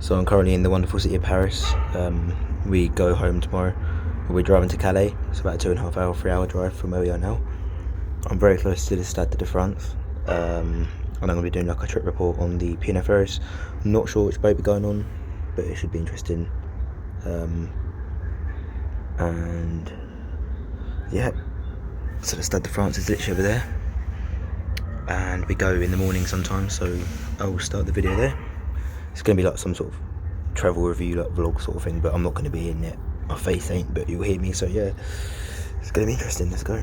So I'm currently in the wonderful city of Paris. We go home tomorrow. We're driving to Calais. It's about a 2.5 hour, 3 hour drive from where we are now. I'm very close to the Stade de France. And I'm going to be doing like a trip report on the ferries. I'm not sure which boat we're going on, but it should be interesting. And yeah, so the Stade de France is literally over there. And we go in the morning sometimes, so I will start the video there. It's going to be like some sort of travel review, like vlog sort of thing, but I'm not going to be in it. My face ain't, but you'll hear me, so yeah, it's going to be interesting. Let's go.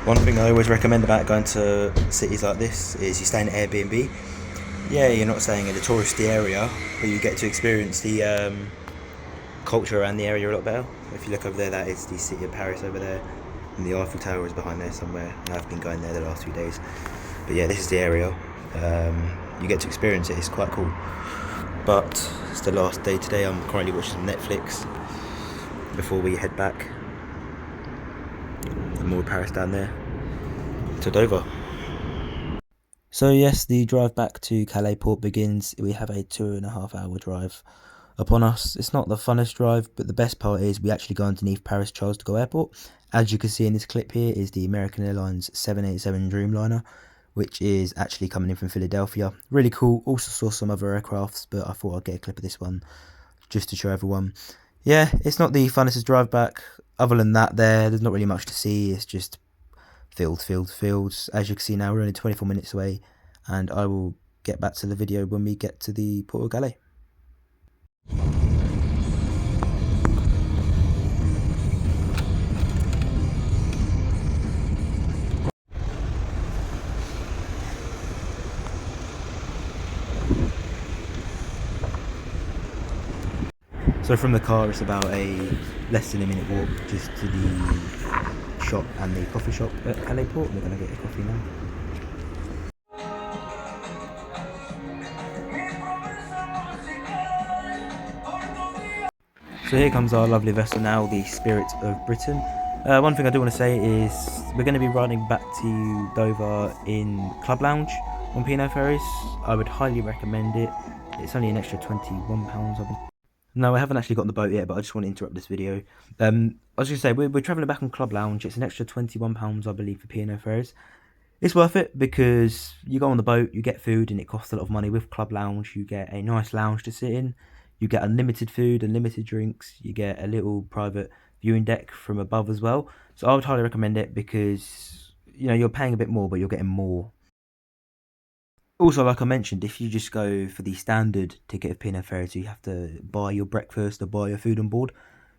One thing I always recommend about going to cities like this is you stay in an Airbnb. Yeah, you're not staying in the touristy area, but you get to experience the culture around the area a lot better. If you look over there, that is the city of Paris over there, and the Eiffel Tower is behind there somewhere. I've been going there the last few days, but yeah, this is the area. You get to experience it. It's quite cool. But it's the last day today. I'm currently watching some Netflix before we head back. And more Paris down there to Dover. So yes, the drive back to Calais port begins. We have a 2.5 hour drive upon us. It's not the funnest drive, but the best part is we actually go underneath Paris Charles de Gaulle Airport. As you can see in this clip here is the American Airlines 787 Dreamliner, which is actually coming in from Philadelphia. Really cool. Also saw some other aircrafts, but I thought I'd get a clip of this one just to show everyone. Yeah, it's not the funnest drive back. Other than that, there's not really much to see. It's just fields. As you can see now, we're only 24 minutes away, and I will get back to the video when we get to the Port of Calais. So from the car, it's about a less than a minute walk just to the shop and the coffee shop at Calais Port. We're going to get a coffee now. So here comes our lovely vessel now, the Spirit of Britain. One thing I do want to say is we're going to be riding back to Dover in Club Lounge on P&O Ferries. I would highly recommend it. It's only an extra £21. No, I haven't actually got on the boat yet, but I just want to interrupt this video. I was going to say, we're travelling back on Club Lounge. It's an extra £21, I believe, for P&O Ferries. It's worth it because you go on the boat, you get food, and it costs a lot of money. With Club Lounge, you get a nice lounge to sit in. You get unlimited food, unlimited drinks. You get a little private viewing deck from above as well. So I would highly recommend it because, you know, you're paying a bit more, but you're getting more. Also, like I mentioned, if you just go for the standard ticket of P&O Ferries, you have to buy your breakfast or buy your food on board.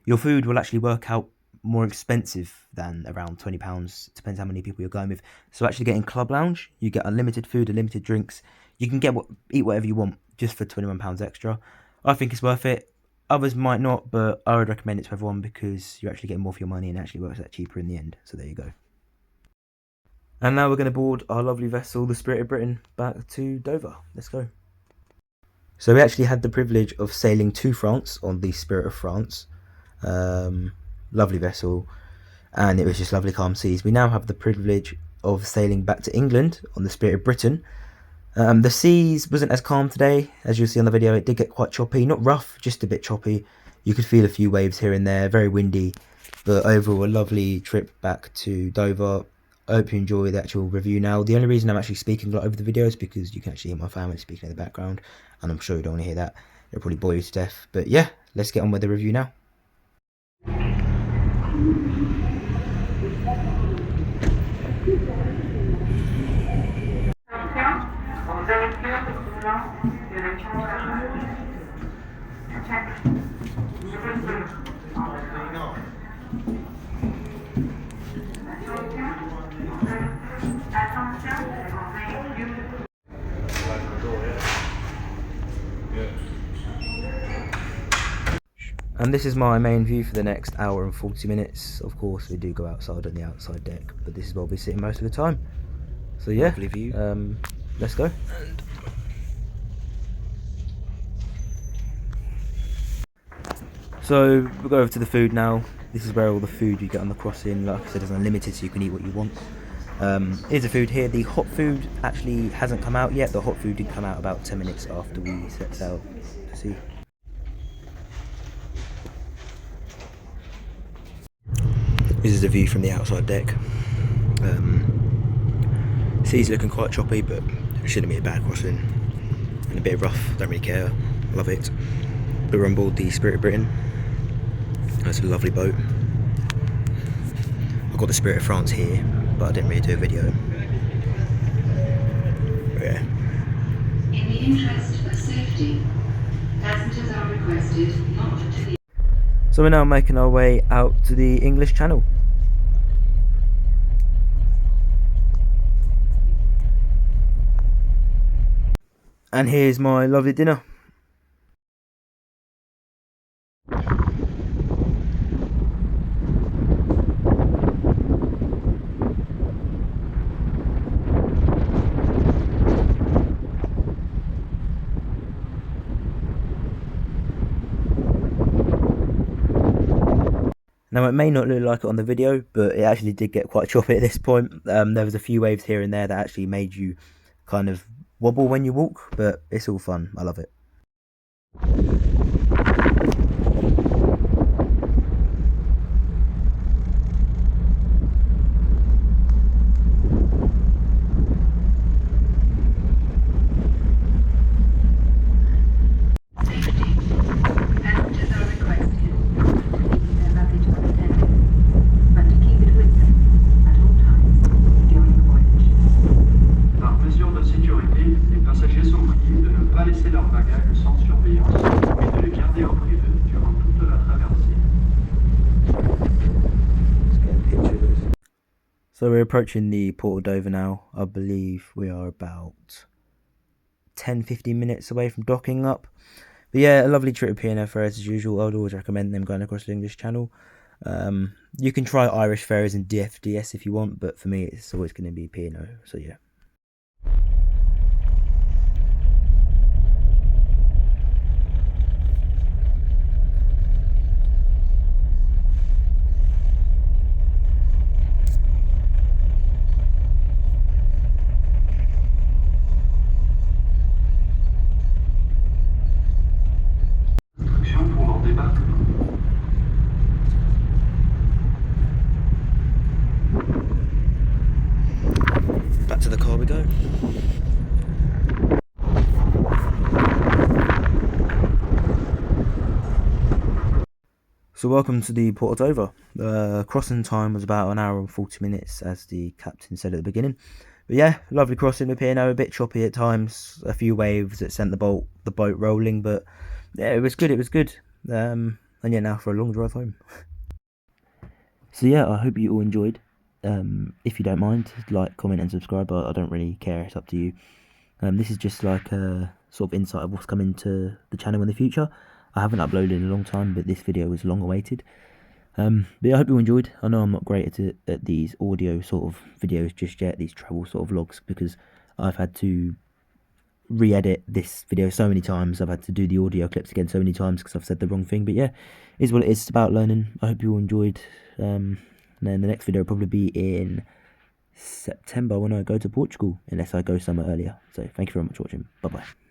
Your food will actually work out more expensive than around £20. Depends how many people you're going with. So actually getting Club Lounge, you get unlimited food, unlimited drinks. You can eat whatever you want just for £21 extra. I think it's worth it. Others might not, but I would recommend it to everyone because you're actually getting more for your money and it actually works out cheaper in the end. So there you go. And now we're going to board our lovely vessel, the Spirit of Britain, back to Dover. Let's go. So we actually had the privilege of sailing to France on the Spirit of France. Lovely vessel, and it was just lovely calm seas. We now have the privilege of sailing back to England on the Spirit of Britain. The seas wasn't as calm today. As you'll see on the video, it did get quite choppy. Not rough, just a bit choppy. You could feel a few waves here and there, very windy. But overall, a lovely trip back to Dover. I hope you enjoy the actual review now. The only reason I'm actually speaking a lot over the video is because you can actually hear my family speaking in the background, and I'm sure you don't want to hear that. It'll probably bore you to death. But yeah, let's get on with the review now. And this is my main view for the next hour and 40 minutes. Of course, we do go outside on the outside deck, but this is where we'll be sitting most of the time. So yeah, lovely view. Let's go. So we'll go over to the food now. This is where all the food you get on the crossing, like I said, is unlimited, so you can eat what you want. Here's the food here. The hot food actually hasn't come out yet. The hot food did come out about 10 minutes after we set sail to sea. This is the view from the outside deck. Sea's looking quite choppy, but it shouldn't be a bad crossing. And a bit rough, don't really care, love it. But we're on board the Spirit of Britain. It's a lovely boat. I've got the Spirit of France here, but I didn't really do a video. But yeah. In the interest of safety, passengers are requested not to leave. So we're now making our way out to the English Channel. And here's my lovely dinner. Now it may not look like it on the video, but it actually did get quite choppy at this point. There was a few waves here and there that actually made you kind of wobble when you walk, but it's all fun. I love it. So we're approaching the Port of Dover now. I believe we are about 10-15 minutes away from docking up. But yeah, a lovely trip to P&O Ferries as usual. I would always recommend them going across the English Channel. You can try Irish ferries and DFDS if you want, but for me it's always going to be P&O, so yeah. Back to the car we go. So welcome to the Port of Dover. Crossing time was about an hour and 40 minutes, as the captain said at the beginning. But yeah, lovely crossing with P&O, a bit choppy at times, a few waves that sent the boat rolling, but yeah, it was good. And yeah, now for a long drive home. So yeah, I hope you all enjoyed. If you don't mind, like, comment and subscribe. I don't really care, it's up to you. This is just like a sort of insight of what's coming to the channel in the future. I haven't uploaded in a long time, but this video was long awaited. But yeah, I hope you enjoyed. I know I'm not great at these audio sort of videos just yet, these travel sort of vlogs, because I've had to re-edit this video so many times. I've had to do the audio clips again so many times because I've said the wrong thing. But yeah, it is what it is. It's about learning. I hope you all enjoyed. And then the next video will probably be in September when I go to Portugal, unless I go somewhere earlier. So thank you very much for watching. Bye bye.